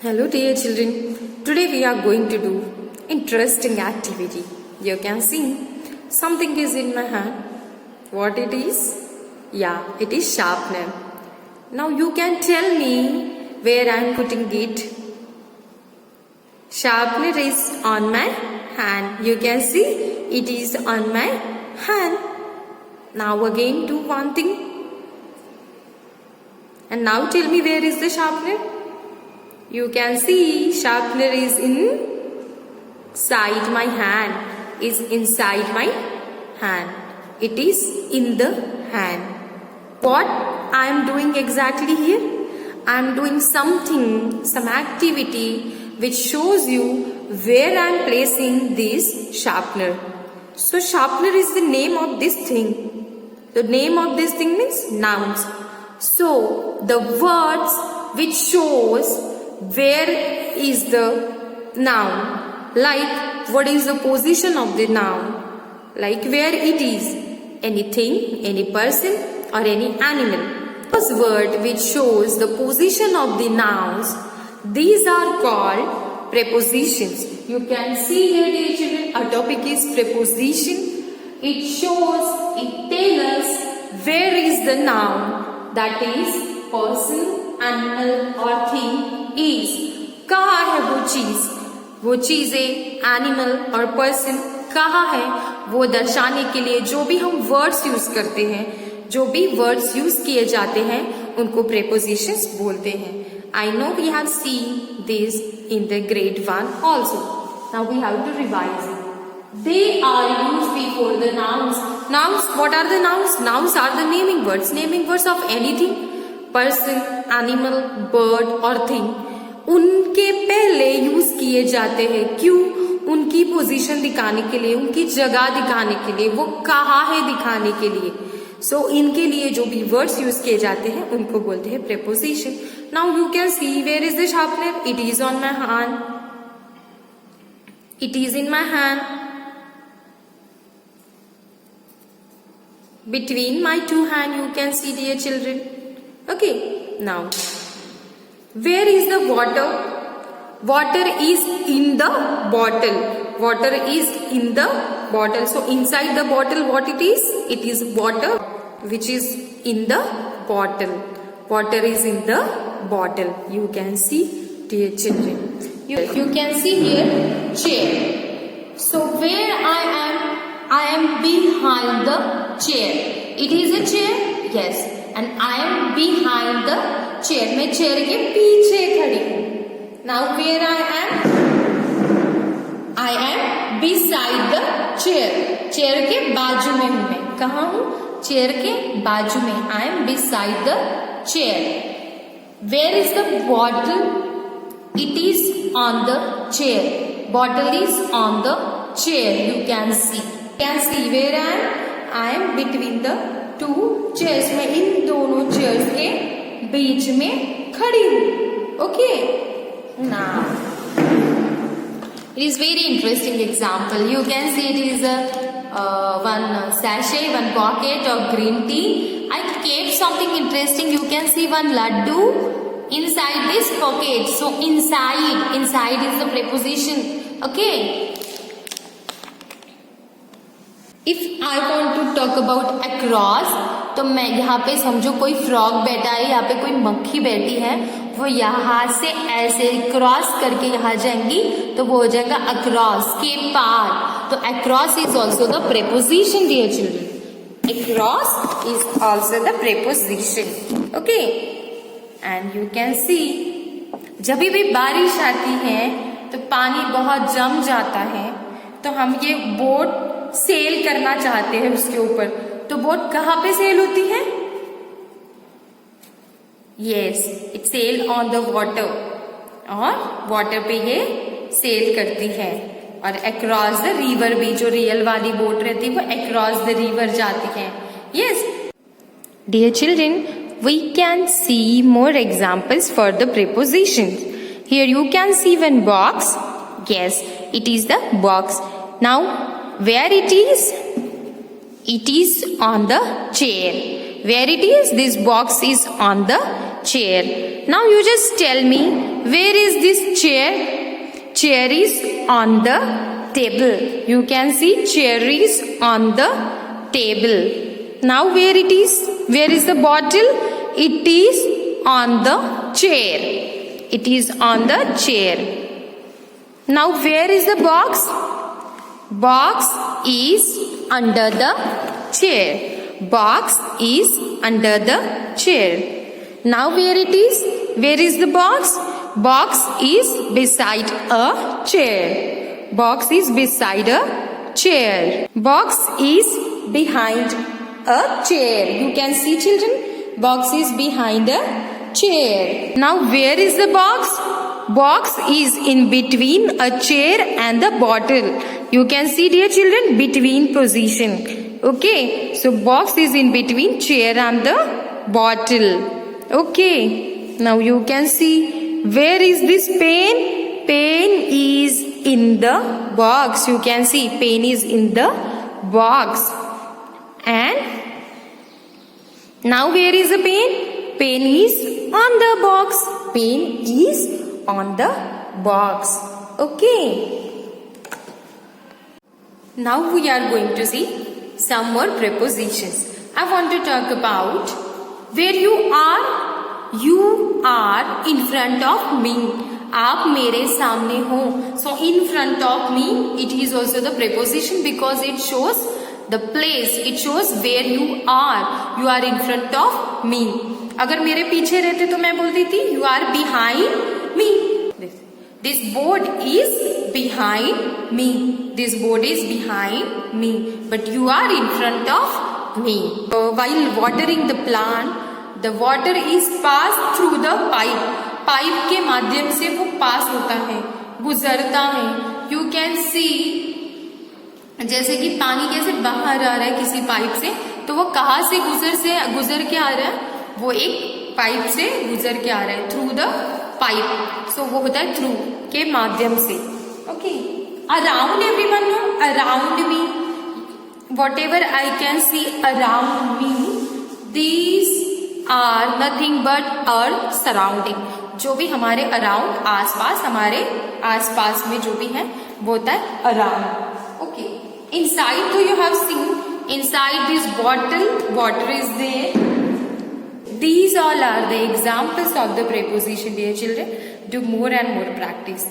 Hello dear children, today we are going to do interesting activity. You can see something is in my hand. What it is? Yeah, it is sharpener. Now you can tell me where I am putting it. Sharpener is on my hand. You can see it is on my hand. Now again do one thing. And now tell me where is the sharpener? You can see sharpener is inside my hand. Is inside my hand. It is in the hand. What I am doing exactly here? I am doing something, some activity which shows you where I am placing this sharpener. So sharpener is the name of this thing. The name of this thing means nouns. So the words which shows where is the noun, like what is the position of the noun, like where it is, anything, any person or any animal. First word which shows the position of the nouns, these are called prepositions. You can see here dear children, our topic is preposition. It shows, it tells us where is the noun, that is person, animal or thing is. कहाँ है वो चीजें, animal और person कहाँ है, वो दर्शाने के लिए जो भी हम वर्ड्स यूज करते हैं, जो भी वर्ड्स यूज किए जाते हैं उनको प्रेपोजिशंस बोलते हैं. I know we have seen this in the grade 1 also. Now we have to revise it. They are used before the nouns. Nouns, what are the nouns? Nouns are the naming words of anything, person, animal, bird और thing. उनके पहले use किए जाते हैं. क्यों? उनकी position दिखाने के लिए, उनकी जगह दिखाने के लिए, वो कहाँ है दिखाने के लिए. सो इनके लिए जो भी वर्ड्स यूज किए जाते हैं उनको बोलते हैं preposition. Now you can see where is the sharpener. It is on my hand. It is in my hand. Between my two hands you can see dear children. Okay, now where is the water? Water is in the bottle. Water is in the bottle. So inside the bottle what it is? It is water which is in the bottle. Water is in the bottle. You can see dear children. You can see here chair. So where I am behind the chair. It is a chair? Yes. And I am behind the chair. मैं chair के पीछे खड़ी हूँ. Now where I am? I am beside the chair. chair के बाजू में हूँ मैं. कहाँ हूँ? chair के बाजू में. I am beside the chair. Where is the bottle? It is on the chair. Bottle is on the chair. You can see. Where I am between the two chairs. मैं इन दोनों chairs के बीच में खड़ी हूँ. Okay. Now it is very interesting example. You can see it is one sachet, one pocket of green tea. I kept something interesting. You can see one laddu inside this pocket. So inside is the preposition. Okay. If I want to talk about across, तो मैं यहाँ पे समझो कोई frog बैठा है, यहाँ पे कोई मक्खी बैठी है, वो यहाँ से ऐसे क्रॉस करके यहाँ जाएंगी तो वो हो जाएगा अक्रॉस, के पार. तो across is also the preposition dear children. Across is also the preposition. Okay. And you can see जब भी बारिश आती है तो पानी बहुत जम जाता है, तो हम ये बोट सेल करना चाहते हैं उसके ऊपर. तो बोट कहाँ पे सेल होती है? Yes, it sail on the water. और वाटर पे ये सेल करती है. और अक्रॉस द रिवर भी, जो रियल वाली बोट रहती है वो अक्रॉस द रिवर जाती है. Yes dear children, we can see more examples for the prepositions. Here you can see one box. Yes, it is the box. Now where it is? It is on the chair. Where it is? This box is on the chair. Now you just tell me where is this chair? Chair is on the table. You can see chair is on the table. Now where it is? Where is the bottle? It is on the chair. It is on the chair. Now where is the box? Box is under the chair. Box is under the chair. Now where it is? Where is the box? Box is beside a chair. Box is beside a chair. Box is behind a chair. You can see, children, box is behind a chair. Now where is the box? Box is in between a chair and the bottle. You can see, dear children, between position. Okay, so box is in between chair and the bottle. Okay, now you can see, where is this pen? Pen is in the box. You can see pen is in the box. And now where is the pen? Pen is on the box. Pen is on the box. Okay. Now we are going to see some more prepositions. I want to talk about where you are. You are in front of me. आप मेरे सामने हो. So in front of me, it is also the preposition because it shows the place. It shows where you are. You are in front of me. अगर मेरे पीछे रहते तो मैं बोलती थी you are behind me. This board is behind me. This board is behind me. But you are in front of me. While watering the plant, the water is passed through the pipe. Pipe के माध्यम से वो पास होता है, गुजरता है. You can see, जैसे कि पानी कैसे बाहर आ रहा है किसी पाइप से, तो वो कहाँ से गुजर के आ रहा है? वो एक पाइप से गुजर के आ रहा है, थ्रू द पाइप. सो वो होता है थ्रू के माध्यम से. Okay. Around everyone no, around me, whatever I can see around me, these are nothing but our surrounding. जो भी हमारे अराउंड, आसपास, हमारे आसपास में जो भी है वो होता है अराउंड. ओके. इनसाइड तो you have seen, inside this bottle, water is there. These all are the examples of the preposition, dear children. Do more and more practice.